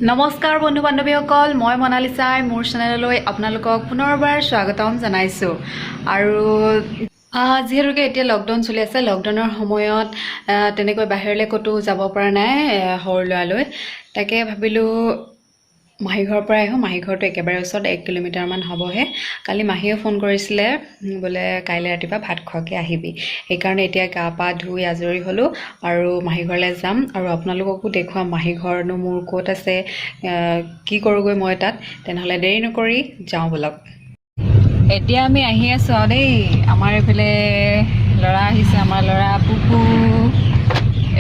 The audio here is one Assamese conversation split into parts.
নমস্কাৰ বন্ধু বান্ধৱীসকল, মই মনালিছাই মোৰ চেনেললৈ আপোনালোকক পুনৰবাৰ স্বাগতম জনাইছোঁ। আৰু যিহেতুকে এতিয়া লকডাউন চলি আছে, লকডাউনৰ সময়ত তেনেকৈ বাহিৰলৈ ক'তো যাব পৰা নাই সৰু ল'ৰালৈ। তাকে ভাবিলোঁ মাহী ঘৰৰ পৰা আহোঁ। মাহী ঘৰটো একেবাৰে ওচৰত 1 কিলোমিটাৰমান হ'বহে। কালি মাহীয়ে ফোন কৰিছিলে বোলে কাইলৈ ৰাতিপুৱা ভাত খোৱাকৈ আহিবি। সেইকাৰণে এতিয়া গা পা ধুই আজৰি হ'লোঁ আৰু মাহী ঘৰলৈ যাম আৰু আপোনালোককো দেখুৱাম মাহী ঘৰনো মোৰ ক'ত আছে, কি কৰোঁগৈ মই তাত। তেনেহ'লে দেৰি নকৰি যাওঁ ব'লক। এতিয়া আমি আহি আছোঁ আৰু দেই। আমাৰ এইফালে ল'ৰা আহিছে, আমাৰ ল'ৰা পুপু,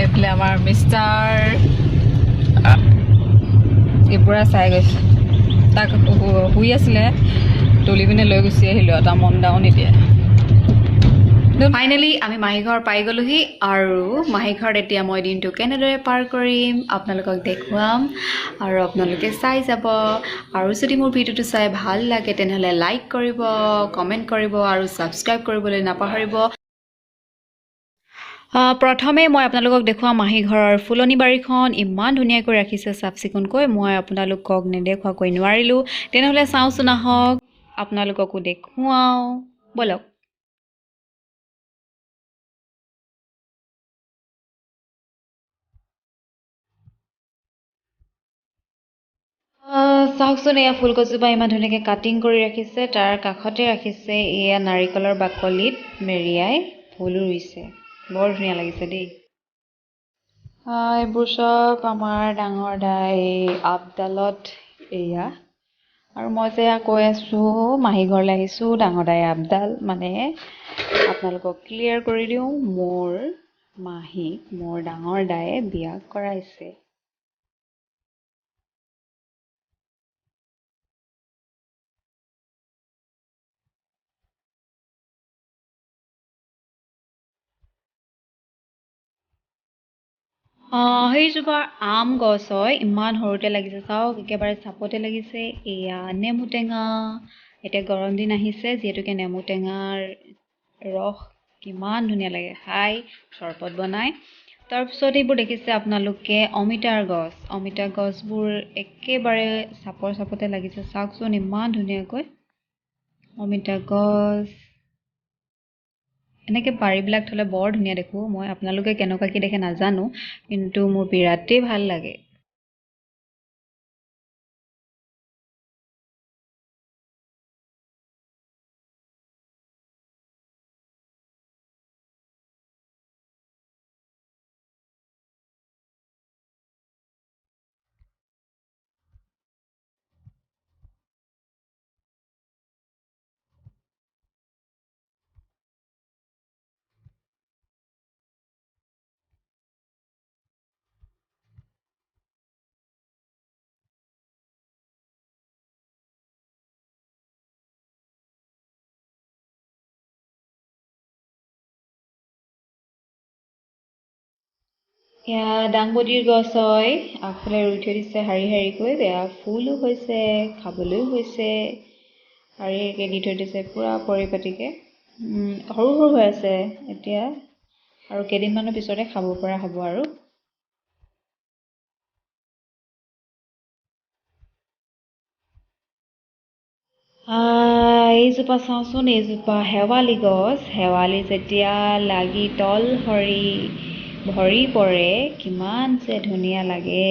এইফালে আমাৰ মিষ্টাৰ এইপুৰা চাই গৈছে। তাক শুই আছিলে, তুলি পিনে লৈ গুচি আহিলোঁ আৰু তাৰ মন ডাউন এতিয়া। ফাইনেলি আমি মাহী ঘৰ পাই গ'লোহি আৰু মাহী ঘৰত এতিয়া মই দিনটো কেনেদৰে পাৰ কৰিম আপোনালোকক দেখুৱাম আৰু আপোনালোকে চাই যাব। আৰু যদি মোৰ ভিডিঅ'টো চাই ভাল লাগে তেনেহ'লে লাইক কৰিব, কমেণ্ট কৰিব আৰু ছাবস্ক্ৰাইব কৰিবলৈ নাপাহৰিব। প্ৰথমে মই আপোনালোকক দেখুৱাম মাহী ঘৰৰ ফুলনি বাৰীখন। ইমান ধুনীয়াকৈ ৰাখিছে চাফ চিকুণকৈ, মই আপোনালোকক নেদেখুৱাকৈ নোৱাৰিলোঁ। তেনেহ'লে চাওঁচোন আহক, আপোনালোককো দেখুৱাওঁ ব'লক। চাওকচোন, এয়া ফুলগছজোপা ইমান ধুনীয়াকৈ কাটিং কৰি ৰাখিছে। তাৰ কাষতে ৰাখিছে এয়া নাৰিকলৰ বাকলিত মেৰিয়াই ফুল ৰুইছে। বৰ ধুনীয়া লাগিছে দেই। এইবোৰ চব আমাৰ ডাঙৰ দাই আপডালত এয়া। আৰু মই যে কৈ আছোঁ মাহী ঘৰলৈ আহিছোঁ, ডাঙৰ দাই আপডাল মানে আপোনালোকক ক্লিয়াৰ কৰি দিওঁ, মোৰ মাহীক মোৰ ডাঙৰ দায়ে বিয়া কৰাইছে। সেইজোপা আম গছ হয়, ইমান সৰুতে লাগিছে। চাওক একেবাৰে চাপতে লাগিছে। এয়া নেমু টেঙা, এতিয়া গৰম দিন আহিছে যিহেতুকে নেমু টেঙাৰ ৰস কিমান ধুনীয়া লাগে খাই, চৰবত বনাই। তাৰপিছত এইবোৰ দেখিছে আপোনালোকে অমিতাৰ গছ। অমিতা গছবোৰ একেবাৰে চাপৰ চাপতে লাগিছে। চাওকচোন ইমান ধুনীয়াকৈ অমিতা গছ। এনেকৈ বাৰীবিলাক থ'লে বৰ ধুনীয়া দেখোঁ মই। আপোনালোকে কেনেকুৱাকৈ দেখে নাজানো, কিন্তু মোৰ বিৰাটেই ভাল লাগে। এয়া দাংবডিৰ গছ হয়, আগফালে ৰুই থৈ দিছে শাৰী শাৰীকৈ। এয়া ফুলো হৈছে, খাবলৈও হৈছে, শাৰীকৈ দি থৈ দিছে পূৰা পৰিপাটিকৈ। সৰু সৰু হৈ আছে এতিয়া, আৰু কেইদিনমানৰ পিছতে খাব পৰা হ'ব আৰু। এইজোপা চাওঁচোন, এইজোপা শেৱালি গছ। শেৱালি যেতিয়া লাগি তল সৰি ভৰি পৰে কিমান যে ধুনীয়া লাগে।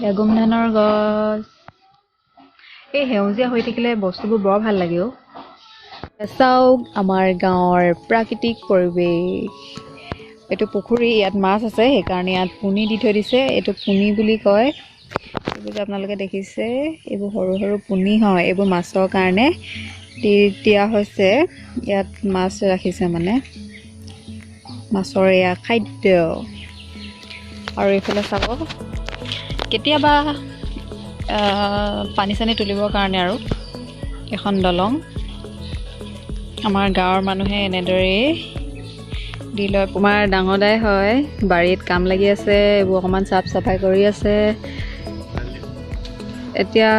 বেগুন ধানৰ গছ। এই সেউজীয়া হৈ থাকিলে বস্তুবোৰ বৰ ভাল লাগে অ'। চাওক আমাৰ গাঁৱৰ প্ৰাকৃতিক পৰিৱেশ। এইটো পুখুৰী, ইয়াত মাছ আছে সেইকাৰণে ইয়াত পুনি দি থৈ দিছে। এইটো পুনি বুলি কয়। এইবোৰ যে আপোনালোকে দেখিছে, এইবোৰ সৰু সৰু পুনি হয়। এইবোৰ মাছৰ কাৰণে দিয়া হৈছে। ইয়াত মাছ ৰাখিছে মানে মাছৰ এয়া খাদ্য। আৰু এইফালে চাব, কেতিয়াবা পানী চানী তুলিবৰ কাৰণে আৰু এখন দলং আমাৰ গাঁৱৰ মানুহে এনেদৰেই দি লয়। আমাৰ ডাঙৰ দাই হয়, বাৰীত কাম লাগি আছে, এইবোৰ অকণমান চাফ চাফাই কৰি আছে। এতিয়া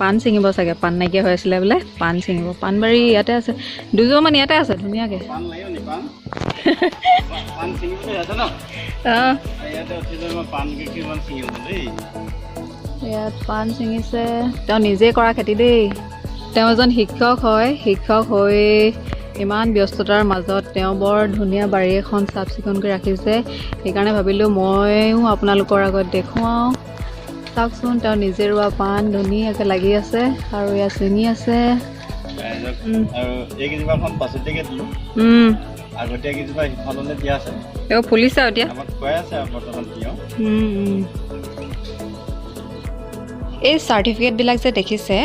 পাণ ছিঙিব চাগে, পাণ নাইকিয়া হৈ আছিলে বোলে, পাণ ছিঙিব। পাণবাৰী ইয়াতে আছে, দুযোৰমান ইয়াতে আছে ধুনীয়াকৈ। অঁ ইয়াত পাণ ছিঙিছে। তেওঁ নিজে কৰা খেতি দেই। তেওঁ এজন শিক্ষক হয়, শিক্ষক হৈ ইমান ব্যস্ততাৰ মাজত তেওঁ বৰ ধুনীয়া বাৰী এখন চাফ চিকুণকৈ ৰাখিছে। সেইকাৰণে ভাবিলোঁ ময়ো আপোনালোকৰ আগত দেখুৱাওঁ। চাওকচোন, তেওঁ নিজে ৰোৱা পাণ ধুনীয়াকৈ লাগি আছে আৰু ইয়াত ছিঙি আছে। ফুলিছে এতিয়া। এই চাৰ্টিফিকেটবিলাক যে দেখিছে,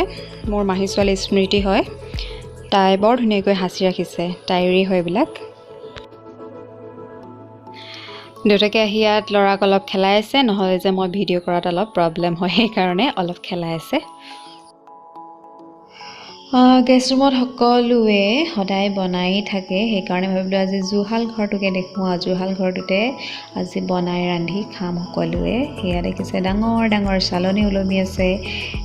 মোৰ মাহী ছোৱালী স্মৃতি হয়। তাই বৰ ধুনীয়াকৈ সাঁচি ৰাখিছে, তাইৰে হয় এইবিলাক। দেউতাকে আহি ইয়াত ল'ৰাক অলপ খেলাই আছে, নহ'লে যে মই ভিডিঅ' কৰাত অলপ প্ৰব্লেম হয়, সেইকাৰণে অলপ খেলাই আছে। গেষ্ট ৰুমত সকলোৱে সদায় বনাই থাকে, সেইকাৰণে ভাবিলোঁ আজি জুহাল ঘৰটোকে দেখুৱাওঁ। জুহাল ঘৰটোতে আজি বনাই ৰান্ধি খাম সকলোৱে। সেয়া দেখিছে ডাঙৰ ডাঙৰ চালনী ওলমি আছে।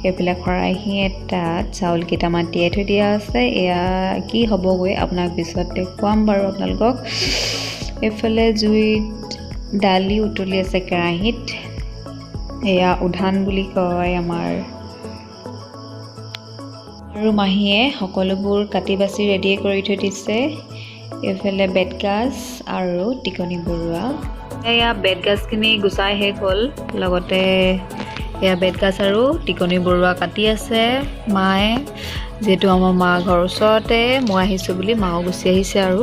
এইফালে খৰাহী এটাত চাউল কেইটামান তিয়াই থৈ দিয়া আছে। এয়া কি হ'বগৈ আপোনাক পিছত দেখুৱাম বাৰু আপোনালোকক। এইফালে জুইত দালি উতলি আছে কেৰাহীত। এয়া উধান বুলি কয় আমাৰ। আৰু মাহীয়ে সকলোবোৰ কাটি বাছি ৰেডি কৰি থৈ দিছে। এইফালে বেতগাজ আৰু টিকনি বৰুৱা। এয়া বেতগাজখিনি গুচাই শেষ হ'ল, লগতে এয়া বেতগাজ আৰু টিকনি বৰুৱা কাটি আছে মায়ে। যিহেতু আমাৰ মা ঘৰৰ ওচৰতে, মই আহিছোঁ বুলি মাও গুচি আহিছে। আৰু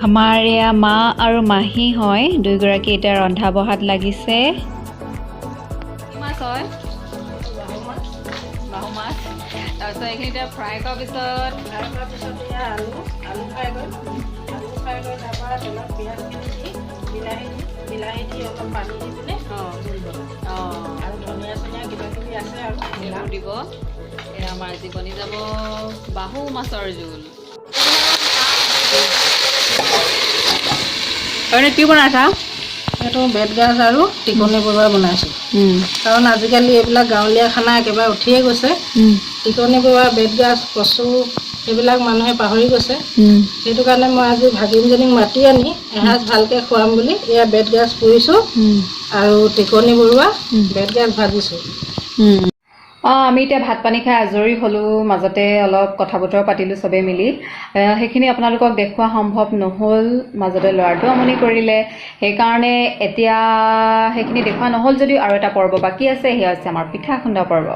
আমাৰ এয়া মা আৰু মাহী হয়, দুয়োগৰাকী এতিয়া ৰন্ধা বঢ়াত লাগিছে। মাছ হয় বাহু মাছ। তাৰপিছত এইখিনি এতিয়া ফ্ৰাই কৰাৰ পিছত আলু ফ্ৰাই কৰি তাৰপৰা তেলত পিঁয়াজখিনি দি বিলাহী দি অলপ পানী দি পিনে আৰু ধনিয়া চনিয়া কিবা কিবি আছে আৰু এইবোৰ দিব। এয়া আমাৰ আজি বনি যাব বাহু মাছৰ জোল। কি বনাইছা? এইটো বেতগাজ আৰু টিকনি বৰুৱা বনাইছোঁ। কাৰণ আজিকালি এইবিলাক গাঁৱলীয়া খানা একেবাৰে উঠিয়ে গৈছে। টিকনি বৰুৱা, বেতগাজ, কচু এইবিলাক মানুহে পাহৰি গৈছে। সেইটো কাৰণে মই আজি ভাগিনজনীক মাতি আনি এসাঁজ ভালকৈ খুৱাম বুলি এয়া বেতগাজ পুৰিছোঁ আৰু টিকনি বৰুৱা বেতগাজ ভাজিছোঁ। আমি এতিয়া ভাত পানী খাই আজৰি হ'লোঁ। মাজতে অলপ কথা বতৰা পাতিলোঁ চবেই মিলি। সেইখিনি আপোনালোকক দেখুওৱা সম্ভৱ নহ'ল, মাজতে ল'ৰাটো আমনি কৰিলে। সেইকাৰণে এতিয়া সেইখিনি দেখুওৱা নহ'ল যদিও আৰু এটা পৰ্ব বাকী আছে, সেয়া হৈছে আমাৰ পিঠা খুন্দা পৰ্ব।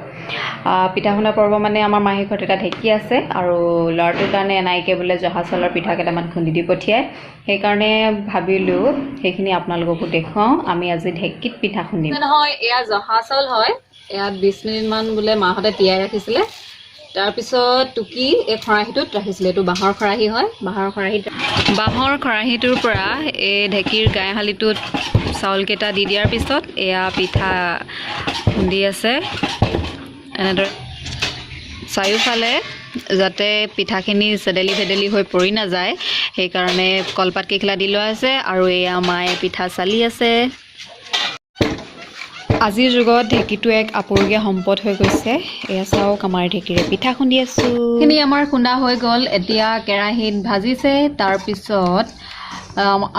পিঠা খুন্দা পৰ্ব মানে আমাৰ মাহী ঘৰত এটা ঢেঁকী আছে আৰু ল'ৰাটোৰ কাৰণে এনাইকে বোলে জহা চাউলৰ পিঠা কেইটামান খুন্দি দি পঠিয়াই। সেইকাৰণে ভাবিলোঁ সেইখিনি আপোনালোককো দেখুৱাওঁ। আমি আজি ঢেঁকীত পিঠা খুন্দিম নহয়। এয়া জহা চাউল হয়, ইয়াত 20 মিনিটমান বোলে মাহঁতে তিয়াই ৰাখিছিলে। তাৰপিছত টুকি এই খৰাহীটোত ৰাখিছিলে। এইটো বাঁহৰ খৰাহী হয়, বাঁহৰ খৰাহীটোৰ পৰা এই ঢেঁকীৰ গায়শালীটোত চাউলকেইটা দি দিয়াৰ পিছত এয়া পিঠা খুন্দি আছে এনেদৰে। চাৰিওফালে যাতে পিঠাখিনি চেদেলি ভেদেলি হৈ পৰি নাযায়, সেইকাৰণে কলপাত কেইখিলা দি লোৱা আছে। আৰু এয়া মায়ে পিঠা চালি আছে। আজিৰ যুগত ঢেঁকীটো এক আপুৰুগীয়া সম্পদ হৈ গৈছে। এয়া চাওক, আমাৰ ঢেঁকীৰে পিঠা খুন্দি আছোঁ। সেইখিনি আমাৰ খুন্দা হৈ গ'ল। এতিয়া কেৰাহীত ভাজিছে। তাৰপিছত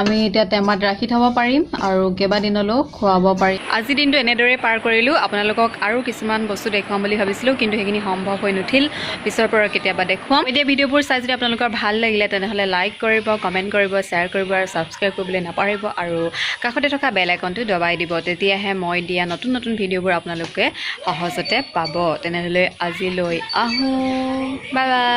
আমি এতিয়া টেমাত ৰাখি থ'ব পাৰিম আৰু কেইবাদিনলৈও খুৱাব পাৰিম। আজিৰ দিনটো এনেদৰে পাৰ কৰিলোঁ। আপোনালোকক আৰু কিছুমান বস্তু দেখুৱাম বুলি ভাবিছিলোঁ, কিন্তু সেইখিনি সম্ভৱ হৈ নুঠিল। পিছৰ পৰা কেতিয়াবা দেখুৱাম। এতিয়া ভিডিঅ'বোৰ চাই যদি আপোনালোকৰ ভাল লাগিলে তেনেহ'লে লাইক কৰিব, কমেণ্ট কৰিব, শ্বেয়াৰ কৰিব আৰু ছাবস্ক্ৰাইব কৰিবলৈ নাপাহৰিব। আৰু কাষতে থকা বেল আইকনটো দবাই দিব, তেতিয়াহে মই দিয়া নতুন নতুন ভিডিঅ'বোৰ আপোনালোকে সহজতে পাব। তেনেহ'লে আজিলৈ আহোঁ, বাই বাই।